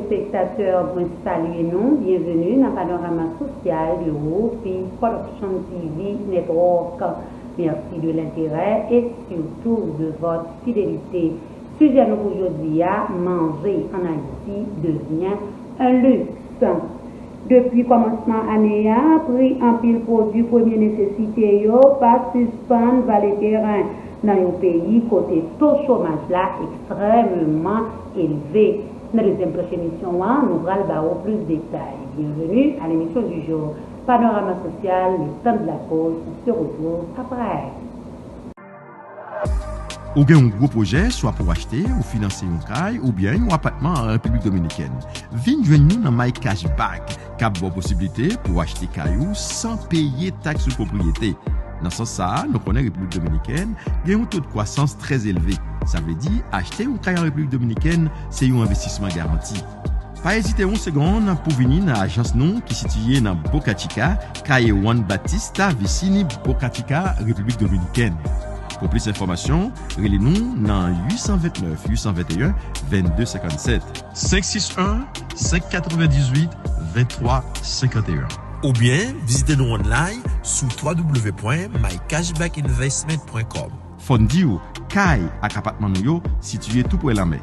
téléspectateurs, vous saluez nous, bienvenue dans le panorama social de Rupi Production TV Network. Merci de l'intérêt et surtout de votre fidélité. Sujet nous aujourd'hui, manger en Haïti devient un luxe. Depuis commencement année, prix en pile produit première nécessité, pas suspendre vers les terrains dans le pays, côté taux chômage là extrêmement élevé. Dans la deuxième prochaine émission, nous allons plus de détails. Bienvenue à l'émission du jour. Panorama social, le temps de la pause se retrouve après. Ou bien un gros projet, soit pour acheter ou financer un caille ou bien un appartement en République Dominicaine. Venez joindre nous dans My Cashback, qui a bonne possibilité pour acheter caillou sans payer taxe de propriété. Dans ce sens, nous connaissons la République Dominicaine, il y a un taux de croissance très élevé. Ça veut dire, acheter un caille en République Dominicaine, c'est un investissement garanti. Pas hésiter une seconde pour venir dans l'agence nous qui est située dans Boca Chica, Calle Juan Batista, Vicini, Boca Chica, République Dominicaine. Pour plus d'informations, relez-nous dans 829 821 2257 561 598 2351. Ou bien, visitez-nous online sur www.mycashbackinvestment.com. Fondio, Kai ak appartement nou situé tout près de la mer.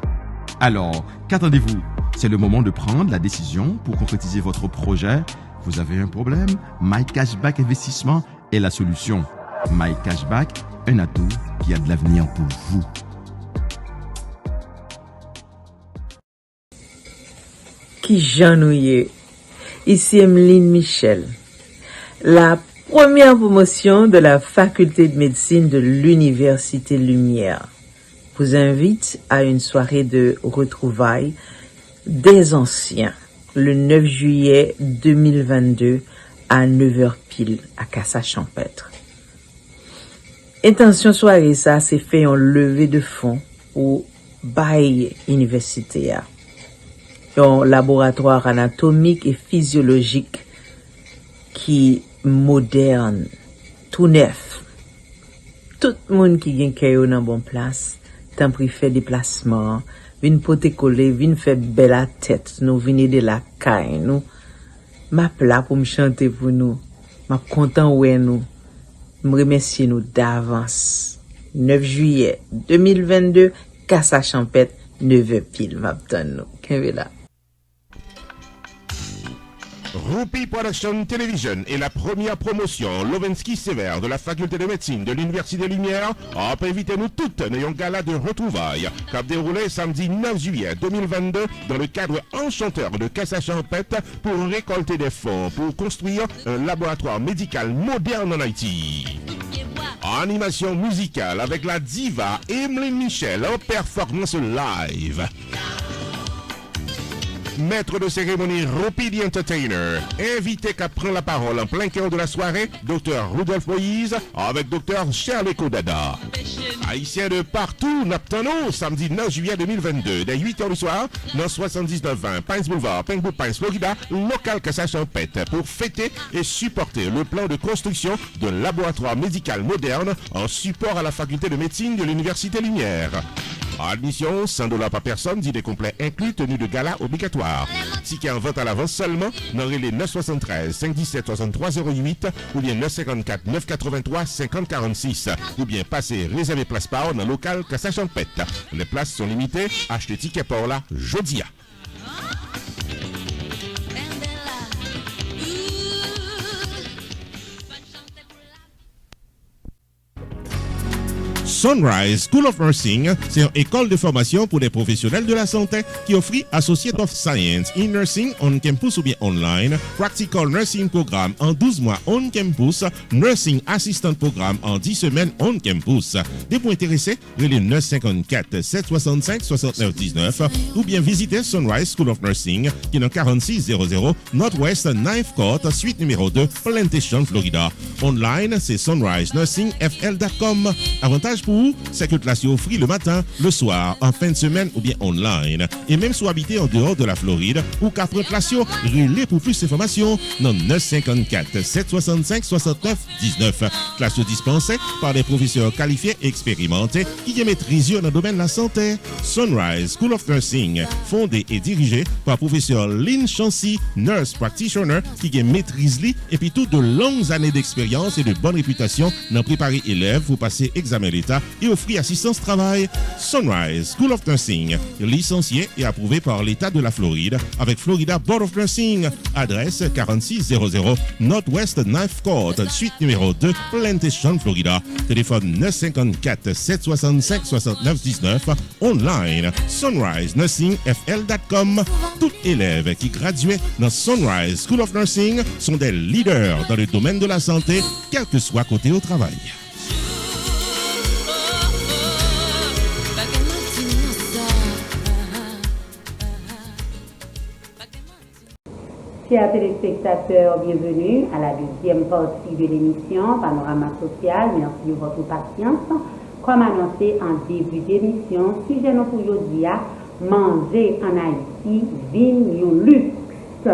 Alors, qu'attendez-vous? C'est le moment de prendre la décision pour concrétiser votre projet. Vous avez un problème? My Cashback Investissement est la solution. My Cashback, un atout qui a de l'avenir pour vous. Qui j'ennuie. Ici Emeline Michel. La première promotion de la faculté de médecine de l'Université Lumière vous invite à une soirée de retrouvailles des anciens le 9 juillet 2022 à 9h pile à Cassa-Champêtre. Intention soirée ça c'est fait en levée de fonds au bail universitaire. Un laboratoire anatomique et physiologique qui moderne, tout neuf. Tout le monde qui vient dans une bonne place, tant pris fait déplacement, vin pote coller, vin fait belle la tête, nous venez de la caille, nous. Ma plat pour me chanter pour nous. Ma content ouais nous. Me remercier nous d'avance. 9 juillet 2022, Cassa-Champêtre, 9h pile, m'attend nous. Qu'est-ce là? Rupi Production Television est la première promotion Lovensky Sévère de la faculté de médecine de l'Université Lumière a invité nous toutes à un gala de retrouvailles qui a déroulé samedi 9 juillet 2022 dans le cadre enchanteur de Cassa-Champêtre pour récolter des fonds pour construire un laboratoire médical moderne en Haïti. Animation musicale avec la diva Emeline Michel en performance live. Maître de cérémonie Rupi the Entertainer, invité qui prend la parole en plein cœur de la soirée, Dr Rudolph Moïse avec Dr Shirley Kodada. Haïtiens de partout, Naptano, samedi 9 juillet 2022, dès 8h du soir, dans 7920 Pines Boulevard, Pembroke Pines, Florida, local Cassa-Champêtre, pour fêter et supporter le plan de construction d'un laboratoire médical moderne en support à la faculté de médecine de l'Université Lumière. Admission, $100 par personne, dîner complet inclus, tenue de gala obligatoire. Ticket en vente à l'avance seulement, dans les 973 517 63 08 ou bien 954 983 50 46 ou bien passer réserver place par dans le local Cassa-Champêtre. Les places sont limitées, achetez ticket pour là, jodia. Sunrise School of Nursing, c'est une école de formation pour des professionnels de la santé qui offre Associate of Science in Nursing on campus ou bien online, Practical Nursing Programme en 12 mois on campus, Nursing Assistant Programme en 10 semaines on campus. Des points intéressés, relais 954 765 69 19 ou bien visitez Sunrise School of Nursing qui est dans 4600 Northwest 9th Court, suite numéro 2, Plantation, Florida. Online, c'est sunrisenursingfl.com. Avantage pour, c'est que classe offre le matin, le soir, en fin de semaine ou bien online. Et même si vous habitez en dehors de la Floride, ou qu'à prendre place, relais pour plus d'informations dans 954 765 69 19. Classe dispensée par des professeurs qualifiés et expérimentés qui maîtrisent dans le domaine de la santé. Sunrise School of Nursing, fondé et dirigé par professeur Lynn Chancy, nurse practitioner qui maîtrise et puis toutes de longues années d'expérience et de bonne réputation dans préparer élèves pour passer examen d'État et offrir assistance travail. Sunrise School of Nursing, licencié et approuvé par l'État de la Floride avec Florida Board of Nursing. Adresse 4600 Northwest 9th Court, suite numéro 2, Plantation, Florida. Téléphone 954 765 69 19. Online sunrisenursingfl.com. Tout élève qui graduait dans Sunrise School of Nursing sont des leaders dans le domaine de la santé, quel que soit côté au travail. Chers téléspectateurs, bienvenue à la deuxième partie de l'émission Panorama Social. Merci de votre patience. Comme annoncé en début d'émission, sujet nous pour aujourd'hui, manger en Haïti, vin yon luxe.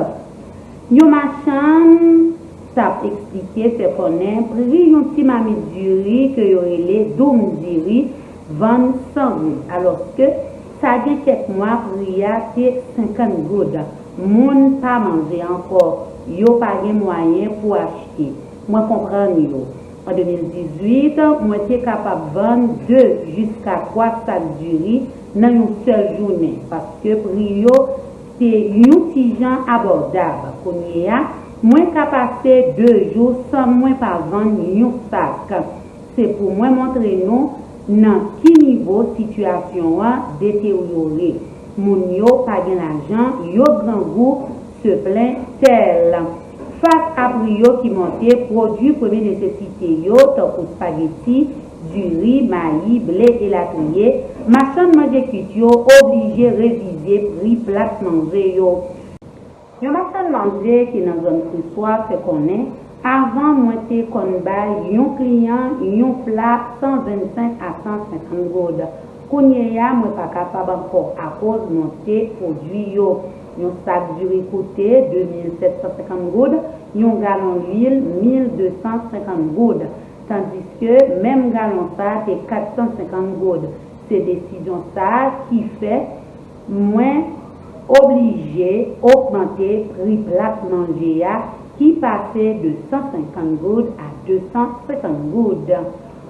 Yon machin, ça expliqué, c'est qu'on est pris yon petit mamie du riz que yon relé doum du riz, 25 gouttes. Alors que ça dit quelques mois, prix c'est 50 gouttes. Moun pas manger encore, yo pas de moyen pour acheter. Moi comprends yo. En 2018, moi j'étais capable de vendre 2 jusqu'à 3 sacs de riz dans une seule journée parce que prix yo c'est un petit gens abordable. Moi capable passer 2 jours sans moins pas vendre un sac. C'est pour moi montrer nous dans quel niveau situation a détérioré. Moun yo pas gen l'argent, yo grand goût se plaint tel. Face à prix qui montait, produits première nécessité yo, tant que spaghetti, du riz, maïs, blé et latrier, machin manger cuit yo obligé réviser prix plat manger yo. Yo machin manger qui dans zone soir fait connaît avant monter kon bay yon client yon plat 125 à 150 goud. Kounya moi pas capable encore à cause monter produit yo. Un sac du riz coûté 2750 goudes, un gallon d'huile 1250 goudes, tandis que même gallon ça c'est 450 goudes. C'est décision ça qui fait moins obligé augmenter prix plat manger qui passait de 150 goudes à 250 goudes.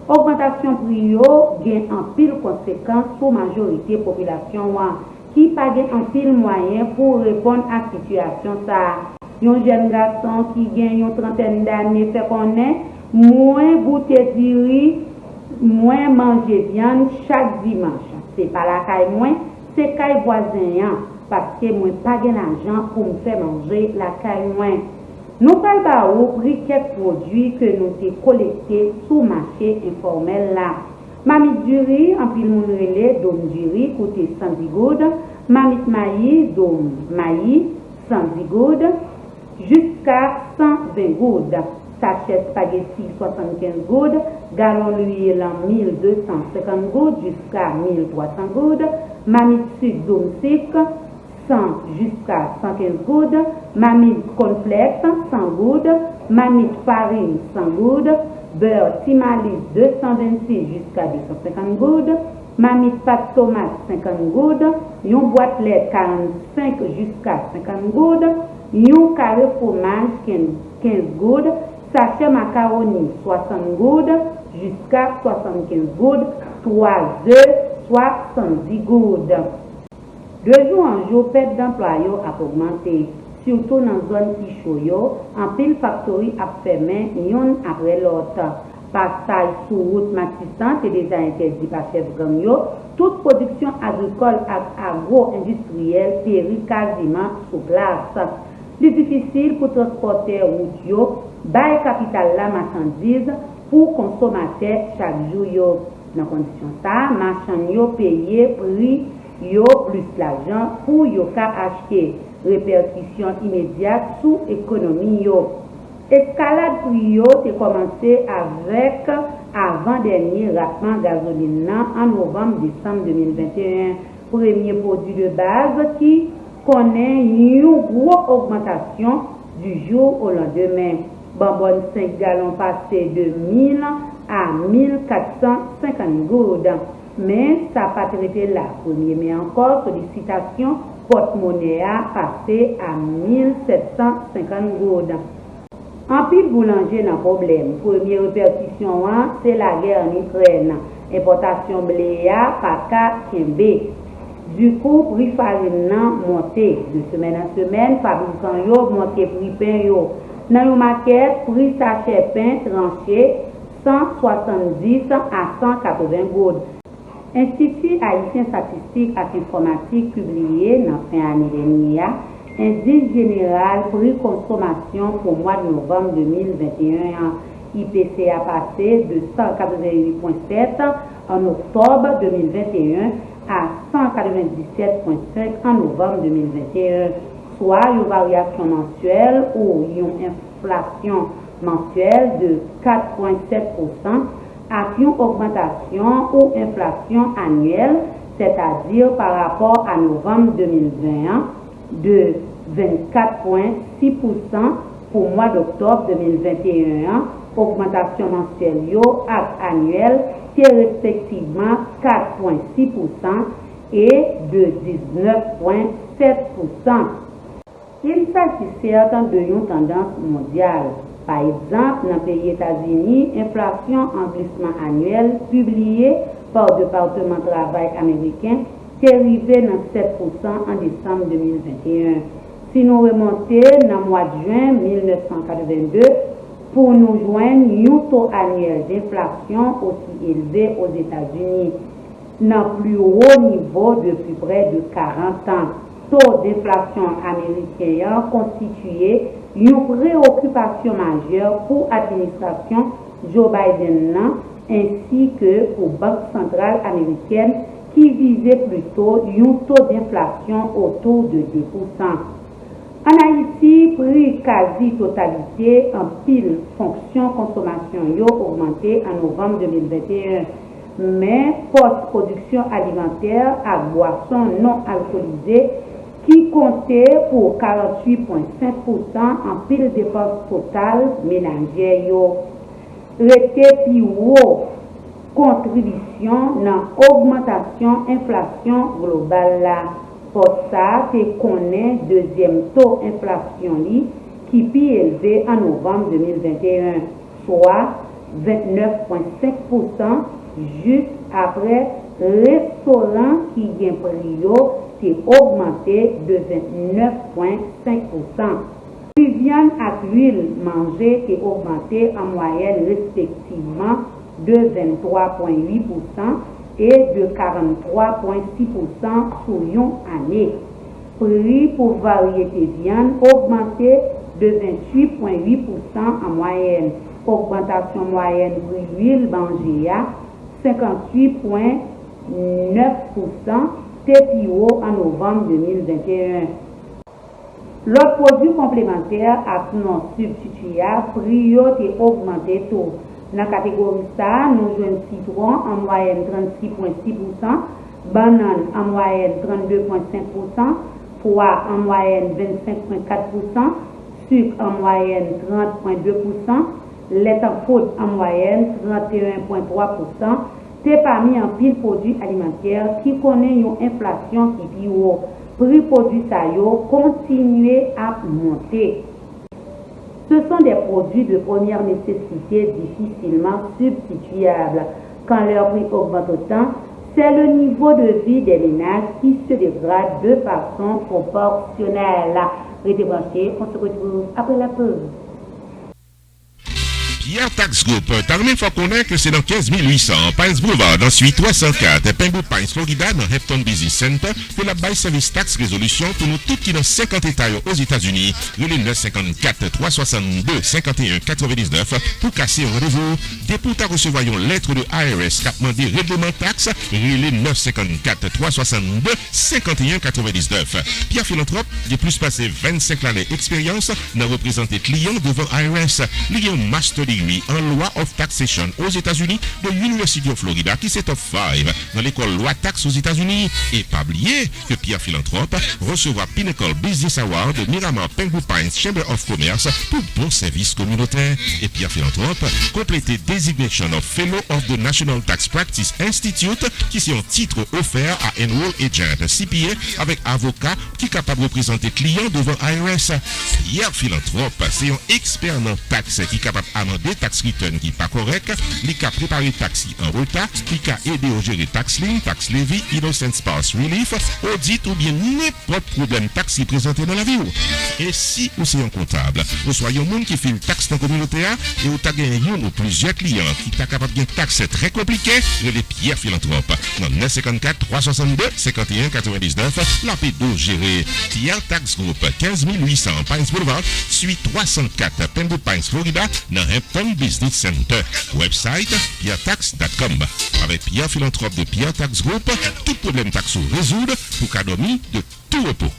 Augmentation prix yo gain en pile conséquence pour majorité population qui pas un pile moyen pour répondre à la situation ça. Un jeune garçon qui gagne une trentaine d'années fait qu'on est moins goûter du riz, moins manger viande chaque dimanche. C'est pas la caille moins, c'est caille voisin parce que moi pas d'argent pour me faire manger la caille moins. Nous parlons au prix quelques produits que nous avons collectés sous marché informel là. Mamite du riz, en pile moun relais, dôme du riz, coûté 110 goudes. Mamite maïs, dôme maïs, 110 goudes. Jusqu'à 120 goudes. Sachet spaghetti, 75 goudes. Gallon d'huile, 1250 goudes jusqu'à 1300 goudes. Mamite sucre, dôme sucre, 100 jusqu'à 115 goudes. Mamite cornflakes, 100 goudes. Mamite farine, 100 goudes. Beurre Timalis 226 jusqu'à 250 goudes, mamite pâte tomate 50 goudes, yon boîte lait 45 jusqu'à 50 goudes, yon carré fromage 15 goudes, sachet macaroni 60 goudes jusqu'à 75 goudes, 3 œufs 70 goudes. De jour en jour, perte d'employés a augmenté. Surtout dans la zone qui chaud, en pile factory a fermé, yon après l'autre. Passage sur route matissante et déjà interdit par chef gang yo, toute production agricole et agro-industrielle périt quasiment sous place. C'est difficile pour transporter route yo, bail capital la marchandise pour consommateur chaque jour yo. Dans condition ça, marchand yo payer prix yo plus l'argent pour yo ka acheter. Répercussion immédiate sous économie yo. Escalade prix yo t'est commencé avec avant-dernier ratement gasoline en novembre-décembre 2021. Premier produit de base qui connaît une grosse augmentation du jour au lendemain. Bonbonne 5 gallons passé de 1000 à 1450 gouttes. Mais ça n'a pas traité là. Premier, mais encore, sollicitation porte-monnaie a passé à 1750 gouttes. En pile boulanger n'a problème. Première répercussion, c'est la guerre en Ukraine. Importation blé a pas qu'à Kembe. Du coup, prix farine monté de semaine en semaine, fabricant yo monté prix pain yo. Dans le market, prix sachet pain tranché 170 à 180 gouttes. Institut haïtien statistique et informatique publié dans fin année dernière, indice général prix consommation pour mois de novembre 2021. IPC a passé de 188,7 en octobre 2021 à 197,5 en novembre 2021, soit une variation mensuelle ou une inflation mensuelle de 4,7% à une augmentation ou inflation annuelle, c'est-à-dire par rapport à novembre 2021 de 24,6% pour mois d'octobre 2021, augmentation mensuelle et annuelle qui est respectivement 4,6% et de 19,7%. Il s'agit certain de une tendance mondiale. Par exemple, dans les pays États-Unis, inflation en glissement annuel publié par le département de travail américain qui est arrivé dans 7% en décembre 2021. Si nous remontons dans le mois de juin 1982, pour nous joindre un taux annuel d'inflation aussi élevé aux États-Unis, dans le plus haut niveau depuis près de 40 ans. Taux d'inflation américain constituait une préoccupation majeure pour l'administration Joe Biden ainsi que pour la Banque centrale américaine qui visait plutôt un taux d'inflation autour de 2%. En Haïti, prix quasi-totalité en pile fonction consommation a augmenté en novembre 2021. Mais post-production alimentaire à boissons non alcoolisées qui comptait pour 48,5% en pile dépenses totales ménagères. Rete plus haut contribution dans l'augmentation inflation globale là. Pour ça, c'est qu'on est deuxième taux inflation qui est plus élevé en novembre 2021, soit 29,5% juste après restaurant qui vient prix qui augmenté de 29,5%. Puis viande à l'huile mangée qui est augmenté en moyenne respectivement de 23,8% et de 43,6% sur une année. Prix pour variété viande augmenté de 28,8% en moyenne. Augmentation moyenne pour l'huile mangée à 58,9% TPO en novembre 2021. L'autre produit complémentaire à non substitué prix est augmenté tout. Dans la catégorie ça, nous jouons citron en moyenne 36,6%, banane en moyenne 32,5%, pois en moyenne 25,4%, sucre en moyenne 30,2%, lait en poudre en moyenne 31,3%. C'est parmi un pile produits alimentaires qui connaît une inflation qui est haut. Prix produits ça continuer à monter. Ce sont des produits de première nécessité difficilement substituables. Quand leur prix augmente autant, c'est le niveau de vie des ménages qui se dégrade de façon proportionnelle. Restez branchés, on se retrouve après la pause. Pierre Tax Group, t'as même fait connaître que c'est dans 15 800, Pines Boulevard, dans suite 304, Penwood Pines, Florida, dans Hefton Business Center, que la bail service tax résolution pour nous tous qui dans 50 États aux États-Unis, le 954 362 51 99 pour casser un rendez-vous. Dès pour ta recevoir une lettre de IRS qui a demandé règlement taxe, le 954 362 51 99. Pierre Philanthrope, il a plus passé 25 années d'expérience dans représenter clients devant IRS. Il y a un master degree en loi of taxation aux États-Unis de l'University of Florida qui s'est top 5 dans l'école loi taxe aux États-Unis. Et pas oublier que Pierre Philanthrope recevra Pinnacle Business Award de Miramar Penguin Pines Chamber of Commerce pour bon service communautaire. Et Pierre Philanthrope complété Designation of Fellow of the National Tax Practice Institute qui c'est un titre offert à Enroll Agent CPA avec avocat qui est capable de représenter client devant IRS. Pierre Philanthrope, c'est un expert en taxe qui est capable d'amender tax return qui n'est pas correct, qui a préparé taxi en retard, qui a aidé au gérer tax lien, tax levy, innocent spouse relief, audit ou bien n'importe problème taxe qui présenté dans la vie. Et si vous êtes un comptable, vous soyez un monde qui fait une taxe dans la communauté et vous avez gagné un ou plusieurs clients qui sont capables de une taxe très compliquée, les Pierre Philanthrope. Dans 954 362 51 99, la P12 gérée Pierre Tax Group 15 800 Pines Boulevard, suite 304 Penwood Pines, Florida, dans Hampton Business Center. Website pierretax.com. Avec Pierre Philanthrope de Pierre Tax Group, tout problème taxe résoudre pour cadeau de tout repos.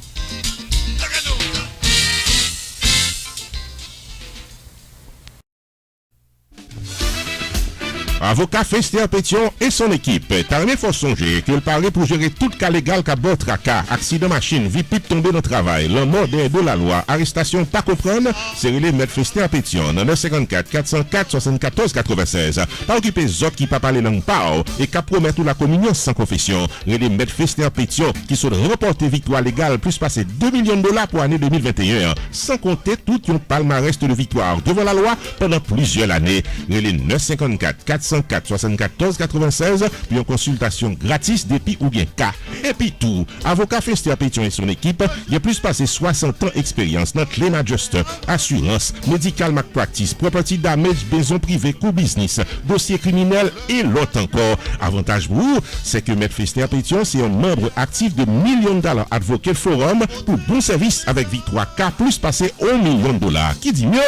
Avocat Fester Pétion et son équipe. Tarné faut songer qu'il paraît pour gérer tout cas légal qu'a bon tracas, accident machine, vie pipe tombé dans le travail, le mort de la loi, arrestation pas comprendre, c'est relé Maître Fester Pétion, dans 954 404 74 96. Pas occuper autres qui pas parler langue pao et qu'a promettre la communion sans confession. Relé Maître Fester Pétion qui sont remporté victoire légale plus passé $2 millions pour l'année 2021, sans compter tout un palmarès de victoire devant la loi pendant plusieurs années. Relé 954 404 74 96 puis en consultation gratis depuis ou bien cas. Et puis tout, avocat Fester Pétion et son équipe, il a plus passé 60 ans d'expérience dans Claim Adjuster, assurance, medical malpractice, property damage, maison privée, co-business, dossier criminel et l'autre encore. Avantage pour vous, c'est que Maître Fester Pétion, c'est un membre actif de millions de dollars Advocate Forum pour bon service avec victoire K plus passé $1 million. Qui dit mieux?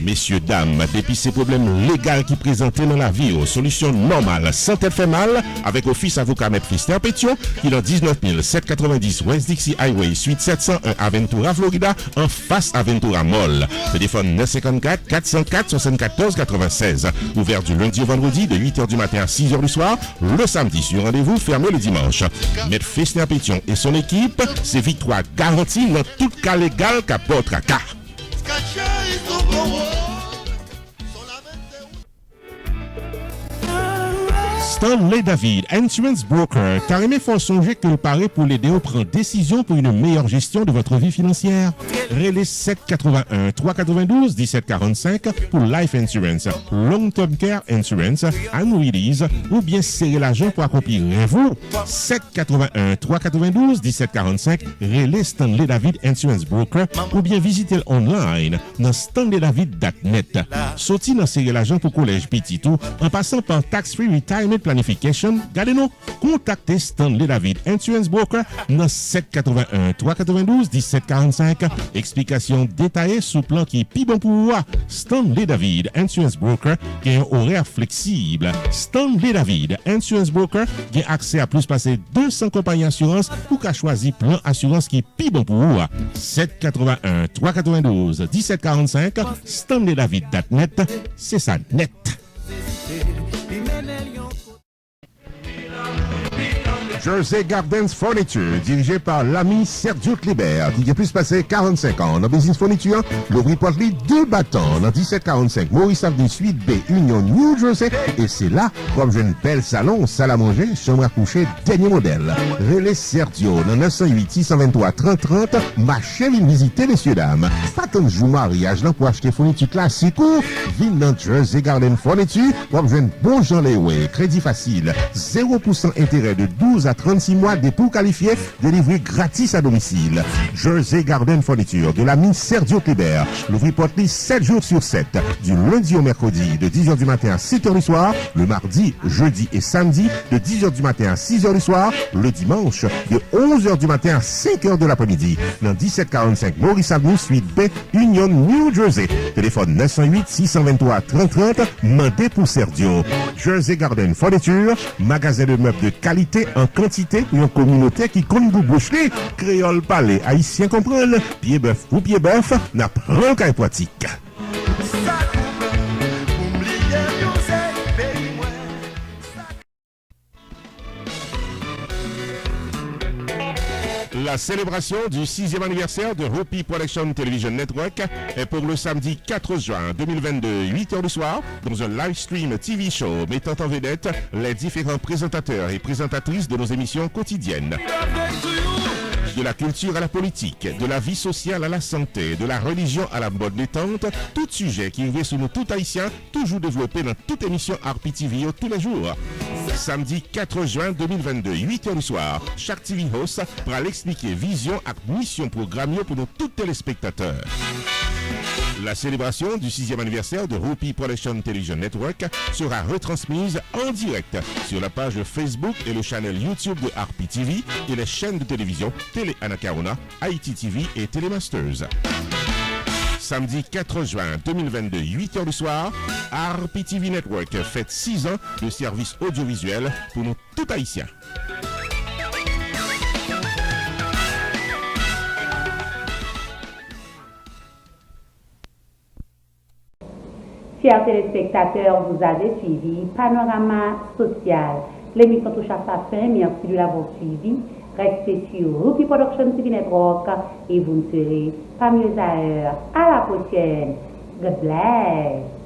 Messieurs, dames, depuis ces problèmes légaux qui présentaient dans la vie aux solutions normales sans tête fait mal avec Office Avocat Maître Fester Pétion qui est dans 19 790 West Dixie Highway suite 701 Aventura Florida en face Aventura Mall. Téléphone 954 404 74 96. Ouvert du lundi au vendredi de 8h du matin à 6h du soir. Le samedi sur rendez-vous fermé le dimanche. Maître Fester Pétion et son équipe, c'est victoire garantie dans tout cas légal qu'à votre cas. Stanley David, Insurance Broker, carrément faut songer que le paraît pour l'aider à prendre décision pour une meilleure gestion de votre vie financière. Relais 781 392 1745 pour Life Insurance, Long Term Care Insurance, Annuities ou bien serrer l'argent pour accomplir vous. 781 392 1745 Relais Stanley David Insurance Broker ou bien visitez online dans stanleydavid.net. Sorti dans serrer l'argent pour collège petit tout en passant par Tax Free Retirement Planification, gardez-nous, contactez Stanley David Insurance Broker dans 781 392 1745. Explication détaillée sous plan qui est plus bon pour vous. Stanley David Insurance Broker qui a un horaire flexible. Stanley David Insurance Broker qui a accès à plus passer 200 compagnies assurance pour qu'à choisir plan assurance qui est plus bon pour vous. 781 392 1745 StanleyDavid.net, c'est ça net. Jersey Gardens Furniture, dirigé par l'ami Sergio Kleber, qui a plus passé 45 ans dans business fourniture, l'ouvrit porte-lit 2 bâtons dans 1745 Maurice Avenue Suite B, Union, New Jersey, et c'est là, comme j'ai une belle salon, salle à manger, chambre à coucher, dernier modèle. Relais Sergio, dans 908 623 3030, ma chère visiter, messieurs, dames. Pas tant de jour mariage, là, pour acheter fourniture classique ou, vine dans Jersey Garden Furniture, comme j'ai une bon Jean Lewe, crédit facile, 0% intérêt de 12 à 36 mois dépôt qualifié, délivré gratis à domicile. Jersey Garden Furniture de l'ami Sergio Kleber. L'ouvrir porte 7 jours sur 7, du lundi au mercredi de 10h du matin à 7h du soir, le mardi, jeudi et samedi de 10h du matin à 6h du soir, le dimanche de 11h du matin à 5h de l'après-midi. Dans 1745 Maurice Avenue Suite B, Union, New Jersey. Téléphone 908 623 3030, mandé pour Sergio. Jersey Garden Furniture, magasin de meubles de qualité en quantité pour une communauté qui compte vous boucher, créole parler, haïtien comprendre, pied bœuf ou pied bœuf, n'a pas qu'à pratique. La célébration du 6e anniversaire de Rupi Production Television Network est pour le samedi 4 juin 2022, 8h du soir, dans un live stream TV show mettant en vedette les différents présentateurs et présentatrices de nos émissions quotidiennes. De la culture à la politique, de la vie sociale à la santé, de la religion à la mode détente, tout sujet qui arrive sur nous tout haïtiens, toujours développé dans toute émission RPTV tous les jours. Samedi 4 juin 2022, 8h du soir, chaque TV host pourra l'expliquer vision et mission programme pour nous tous téléspectateurs. La célébration du 6e anniversaire de Rupi Production Television Network sera retransmise en direct sur la page Facebook et le channel YouTube de RPTV et les chaînes de télévision Télé Anacaona, Haïti TV et Télémasters. Samedi 4 juin 2022, 8h du soir, RPTV Network fête 6 ans de service audiovisuel pour nous tout haïtiens. Chers téléspectateurs, vous avez suivi Panorama Social. L'émission touche à sa fin. Merci de l'avoir suivi. Restez sur Rupi Production TV Network et vous ne serez pas mieux à heure. À la prochaine. God bless.